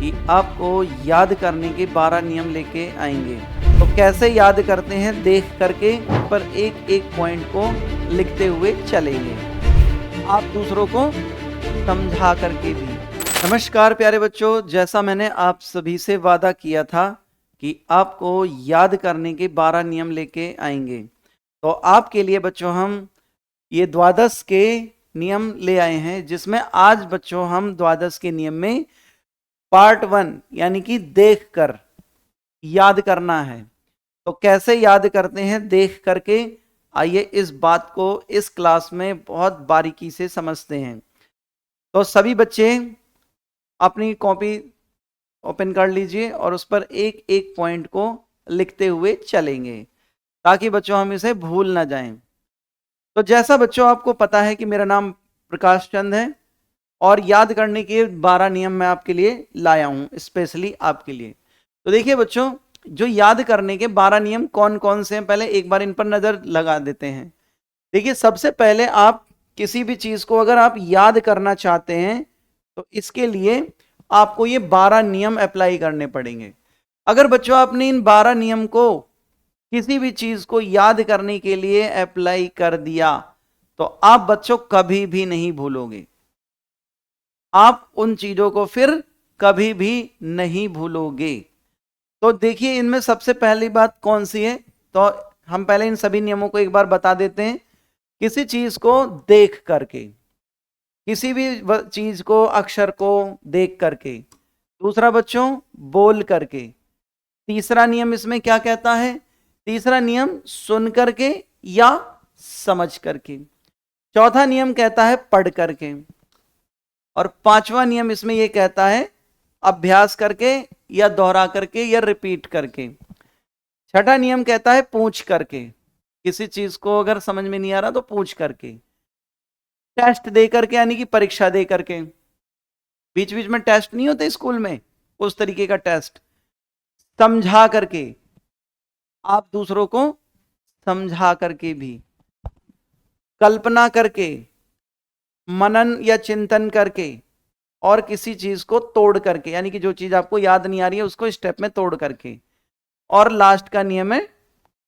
कि आपको याद करने के 12 नियम लेके आएंगे। तो कैसे याद करते हैं देख करके, पर एक एक पॉइंट को लिखते हुए चलेंगे, आप दूसरों को समझा करके भी। नमस्कार प्यारे बच्चों, जैसा मैंने आप सभी से वादा किया था कि आपको याद करने के 12 नियम लेके आएंगे, तो आपके लिए बच्चों हम ये द्वादश के नियम ले आए हैं, जिसमें आज बच्चों हम द्वादश के नियम में पार्ट 1 यानी कि देख कर याद करना है। तो कैसे याद करते हैं देख करके, आइए इस बात को इस क्लास में बहुत बारीकी से समझते हैं। तो सभी बच्चे अपनी कॉपी ओपन कर लीजिए और उस पर एक एक पॉइंट को लिखते हुए चलेंगे, ताकि बच्चों हम इसे भूल ना जाएं। तो जैसा बच्चों आपको पता है कि मेरा नाम प्रकाश चंद है और याद करने के 12 नियम मैं आपके लिए लाया हूं, स्पेशली आपके लिए। तो देखिए बच्चों, जो याद करने के 12 नियम कौन कौन से हैं, पहले एक बार इन पर नजर लगा देते हैं। देखिए, सबसे पहले आप किसी भी चीज को अगर आप याद करना चाहते हैं तो इसके लिए आपको ये 12 नियम अप्लाई करने पड़ेंगे। अगर बच्चों आपने इन 12 नियम को किसी भी चीज को याद करने के लिए अप्लाई कर दिया तो आप बच्चों कभी भी नहीं भूलोगे, आप उन चीजों को फिर कभी भी नहीं भूलोगे। तो देखिए, इनमें सबसे पहली बात कौन सी है, तो हम पहले इन सभी नियमों को एक बार बता देते हैं। किसी चीज को देख करके, किसी भी चीज को, अक्षर को देख करके। दूसरा बच्चों, बोल करके। तीसरा नियम इसमें क्या कहता है, तीसरा नियम सुन करके या समझ करके। चौथा नियम कहता है पढ़ करके, और पांचवा नियम इसमें यह कहता है अभ्यास करके या दोहरा करके या रिपीट करके। छठा नियम कहता है पूछ करके, किसी चीज को अगर समझ में नहीं आ रहा तो पूछ करके। टेस्ट दे करके यानी कि परीक्षा दे करके, बीच बीच में टेस्ट नहीं होते स्कूल में, उस तरीके का टेस्ट। समझा करके, आप दूसरों को समझा करके भी। कल्पना करके, मनन या चिंतन करके, और किसी चीज को तोड़ करके, यानी कि जो चीज आपको याद नहीं आ रही है उसको स्टेप में तोड़ करके। और लास्ट का नियम है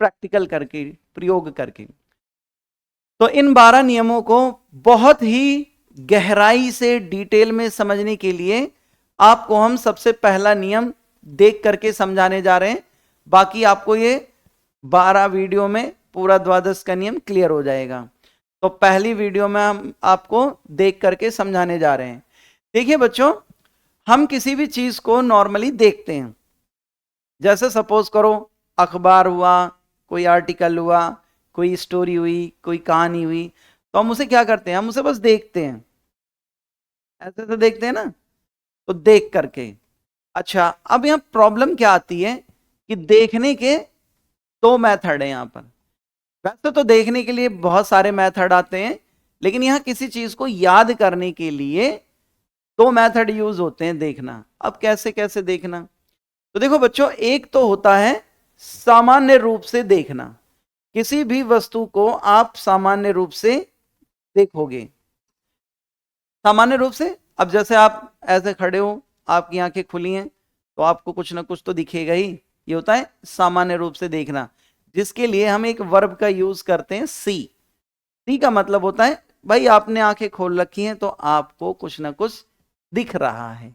प्रैक्टिकल करके, प्रयोग करके। तो इन 12 नियमों को बहुत ही गहराई से डिटेल में समझने के लिए आपको हम सबसे पहला नियम देख करके समझाने जा रहे हैं। बाकी आपको ये 12 वीडियो में पूरा द्वादश का नियम क्लियर हो जाएगा। तो पहली वीडियो में हम आपको देख करके समझाने जा रहे हैं। देखिए बच्चों, हम किसी भी चीज को नॉर्मली देखते हैं। जैसे सपोज करो अखबार हुआ, कोई आर्टिकल हुआ, कोई स्टोरी हुई, कोई कहानी हुई, तो हम उसे क्या करते हैं, हम उसे बस देखते हैं, ऐसे तो देखते हैं ना, तो देख करके। अच्छा, अब यहां प्रॉब्लम क्या आती है कि देखने के 2 मेथड है यहां पर। वैसे तो देखने के लिए बहुत सारे मेथड आते हैं, लेकिन यहां किसी चीज को याद करने के लिए 2 मेथड यूज होते हैं देखना। अब कैसे कैसे देखना, तो देखो बच्चों, एक तो होता है सामान्य रूप से देखना। किसी भी वस्तु को आप सामान्य रूप से देखोगे, सामान्य रूप से। अब जैसे आप ऐसे खड़े हो, आपकी आंखें खुली हैं, तो आपको कुछ ना कुछ तो दिखेगा ही। ये होता है सामान्य रूप से देखना, जिसके लिए हम एक वर्ब का यूज करते हैं सी। सी का मतलब होता है भाई आपने आंखें खोल रखी हैं तो आपको कुछ ना कुछ दिख रहा है।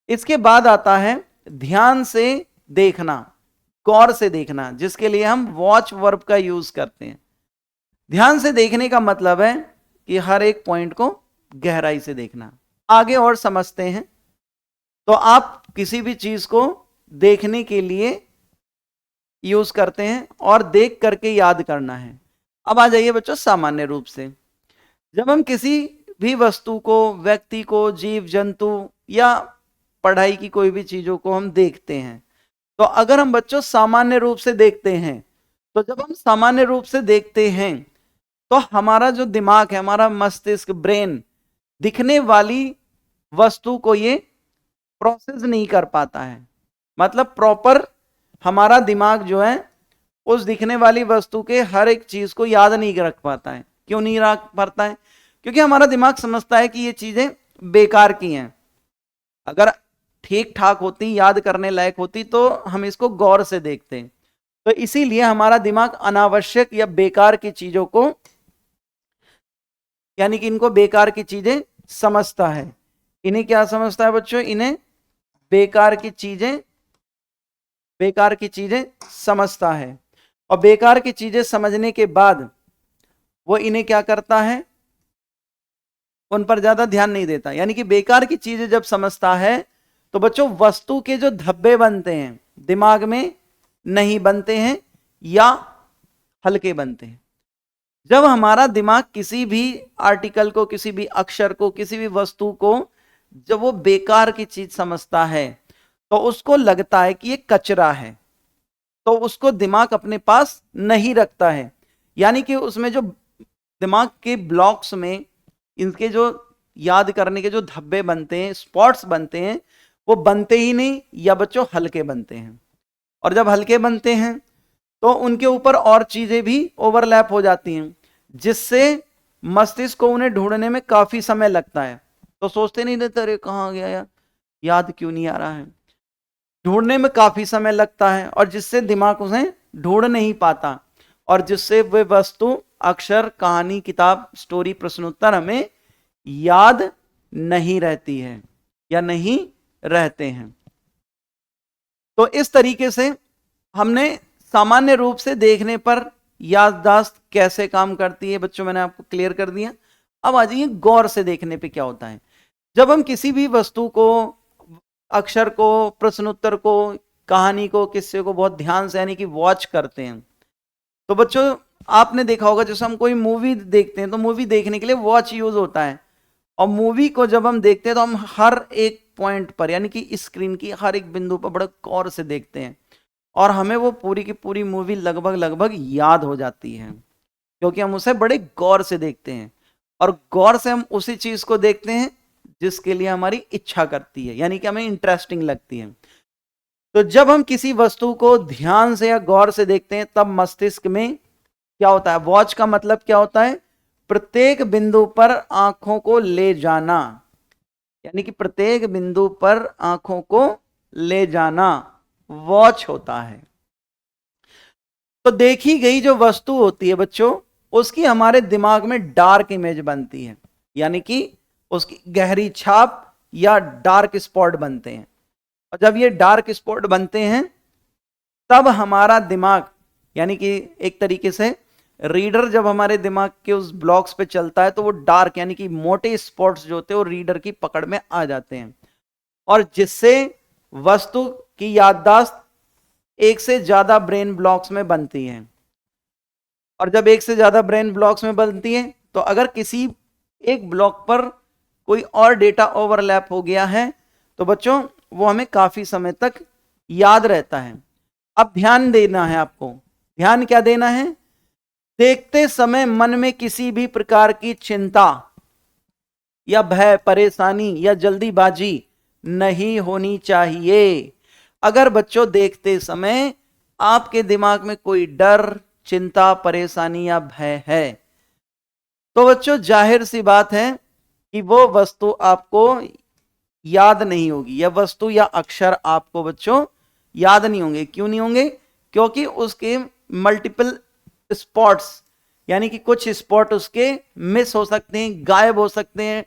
इसके बाद आता है ध्यान से देखना, गौर से देखना, जिसके लिए हम वॉच वर्ब का यूज करते हैं। ध्यान से देखने का मतलब है कि हर एक पॉइंट को गहराई से देखना। आगे और समझते हैं। तो आप किसी भी चीज को देखने के लिए यूज करते हैं और देख करके याद करना है। अब आ जाइए बच्चों सामान्य रूप से। जब हम किसी भी वस्तु को, व्यक्ति को, जीव जंतु या पढ़ाई की कोई भी चीजों को हम देखते हैं, तो अगर हम बच्चों सामान्य रूप से देखते हैं, तो जब हम सामान्य रूप से देखते हैं तो हमारा जो दिमाग है, हमारा मस्तिष्क, ब्रेन, दिखने वाली वस्तु को ये प्रोसेस नहीं कर पाता है। मतलब प्रॉपर हमारा दिमाग जो है उस दिखने वाली वस्तु के हर एक चीज को याद नहीं रख पाता है। क्यों नहीं रख पाता है? क्योंकि हमारा दिमाग समझता है कि ये चीजें बेकार की हैं। अगर ठीक ठाक होती, याद करने लायक होती, तो हम इसको गौर से देखते हैं। तो इसीलिए हमारा दिमाग अनावश्यक या बेकार की चीजों को, यानी कि इनको बेकार की चीजें समझता है। इन्हें क्या समझता है बच्चों? इन्हें बेकार की चीजें समझता है। और बेकार की चीजें समझने के बाद वो इन्हें क्या करता है? उन पर ज्यादा ध्यान नहीं देता। यानी कि बेकार की चीजें जब समझता है तो बच्चों वस्तु के जो धब्बे बनते हैं दिमाग में नहीं बनते हैं या हल्के बनते हैं। जब हमारा दिमाग किसी भी आर्टिकल को, किसी भी अक्षर को, किसी भी वस्तु को जब वो बेकार की चीज समझता है तो उसको लगता है कि ये कचरा है, तो उसको दिमाग अपने पास नहीं रखता है। यानी कि उसमें जो दिमाग के ब्लॉक्स में इनके जो याद करने के जो धब्बे बनते हैं, स्पॉट्स बनते हैं, वो बनते ही नहीं या बच्चों हल्के बनते हैं। और जब हल्के बनते हैं तो उनके ऊपर और चीजें भी ओवरलैप हो जाती हैं, जिससे मस्तिष्क को उन्हें ढूंढने में काफी समय लगता है। तो सोचते नहीं रहते अरे कहाँ गया यार, याद क्यों नहीं आ रहा है। ढूंढने में काफी समय लगता है और जिससे दिमाग उसे ढूंढ नहीं पाता और जिससे वे वस्तु, अक्षर, कहानी, किताब, स्टोरी, प्रश्नोत्तर हमें याद नहीं रहती है या नहीं रहते हैं। तो इस तरीके से हमने सामान्य रूप से देखने पर याददाश्त कैसे काम करती है बच्चों मैंने आपको क्लियर कर दिया। अब आ जाइए गौर से देखने पे क्या होता है। जब हम किसी भी वस्तु को, अक्षर को, प्रश्नोत्तर को, कहानी को, किस्से को बहुत ध्यान से यानी कि वॉच करते हैं, तो बच्चों आपने देखा होगा जैसे हम कोई मूवी देखते हैं तो मूवी देखने के लिए वॉच यूज होता है। और मूवी को जब हम देखते हैं तो हम हर एक पॉइंट पर यानी कि स्क्रीन की हर एक बिंदु पर बड़े गौर से देखते हैं और हमें वो पूरी की पूरी मूवी लगभग याद हो जाती है, क्योंकि हम उसे बड़े गौर से देखते हैं और गौर से हम उसी चीज को देखते हैं जिसके लिए हमारी इच्छा करती है, यानी कि हमें इंटरेस्टिंग लगती है। तो जब हम किसी वस्तु को ध्यान से या गौर से देखते हैं तब मस्तिष्क में क्या होता है? वॉच का मतलब क्या होता है? प्रत्येक बिंदु पर आंखों को ले जाना, यानी कि प्रत्येक बिंदु पर आंखों को ले जाना वॉच होता है। तो देखी गई जो वस्तु होती है बच्चों, उसकी हमारे दिमाग में डार्क इमेज बनती है, यानी कि उसकी गहरी छाप या डार्क स्पॉट बनते हैं। और जब ये डार्क स्पॉट बनते हैं तब हमारा दिमाग, यानी कि एक तरीके से रीडर जब हमारे दिमाग के उस ब्लॉक्स पे चलता है तो वो डार्क यानी कि मोटे स्पॉट्स जो होते हैं वो रीडर की पकड़ में आ जाते हैं और जिससे वस्तु की याददाश्त एक से ज्यादा ब्रेन ब्लॉक्स में बनती है। और जब एक से ज्यादा ब्रेन ब्लॉक्स में बनती है तो अगर किसी एक ब्लॉक पर कोई और डेटा ओवरलैप हो गया है तो बच्चों वो हमें काफी समय तक याद रहता है। अब ध्यान देना है आपको। ध्यान क्या देना है? देखते समय मन में किसी भी प्रकार की चिंता या भय, परेशानी या जल्दीबाजी नहीं होनी चाहिए। अगर बच्चों देखते समय आपके दिमाग में कोई डर, चिंता, परेशानी या भय है तो बच्चों जाहिर सी बात है कि वो वस्तु आपको याद नहीं होगी या वस्तु या अक्षर आपको बच्चों याद नहीं होंगे। क्यों नहीं होंगे? क्योंकि उसके मल्टीपल स्पॉट्स, यानी कि कुछ स्पॉट उसके मिस हो सकते हैं, गायब हो सकते हैं,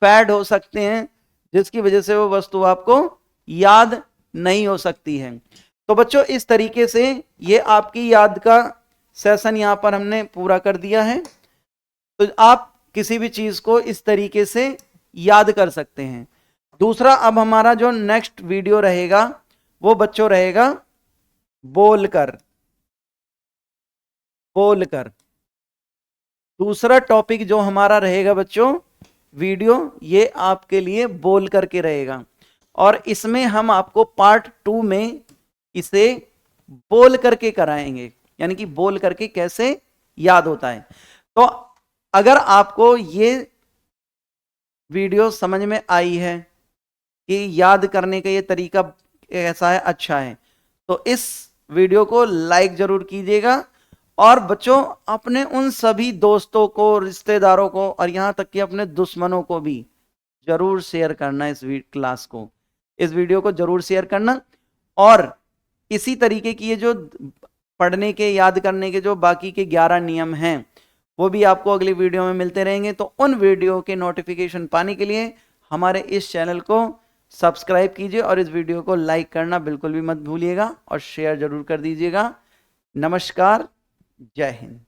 फैड हो सकते हैं, जिसकी वजह से वो वस्तु आपको याद नहीं हो सकती है। तो बच्चों इस तरीके से ये आपकी याद का सेशन यहां पर हमने पूरा कर दिया है। तो आप किसी भी चीज को इस तरीके से याद कर सकते हैं। दूसरा, अब हमारा जो नेक्स्ट वीडियो रहेगा वो बच्चों रहेगा बोलकर। दूसरा टॉपिक जो हमारा रहेगा बच्चों वीडियो, ये आपके लिए बोल करके रहेगा और इसमें हम आपको पार्ट 2 में इसे बोल करके कराएंगे, यानी कि बोल करके कैसे याद होता है। तो अगर आपको ये वीडियो समझ में आई है कि याद करने का ये तरीका कैसा है, अच्छा है, तो इस वीडियो को लाइक जरूर कीजिएगा और बच्चों अपने उन सभी दोस्तों को, रिश्तेदारों को और यहां तक कि अपने दुश्मनों को भी जरूर शेयर करना इस क्लास को, इस वीडियो को जरूर शेयर करना। और इसी तरीके की ये जो पढ़ने के, याद करने के जो बाकी के 11 नियम हैं वो भी आपको अगली वीडियो में मिलते रहेंगे। तो उन वीडियो के नोटिफिकेशन पाने के लिए हमारे इस चैनल को सब्सक्राइब कीजिए और इस वीडियो को लाइक करना बिल्कुल भी मत भूलिएगा और शेयर जरूर कर दीजिएगा। नमस्कार, जय हिंद।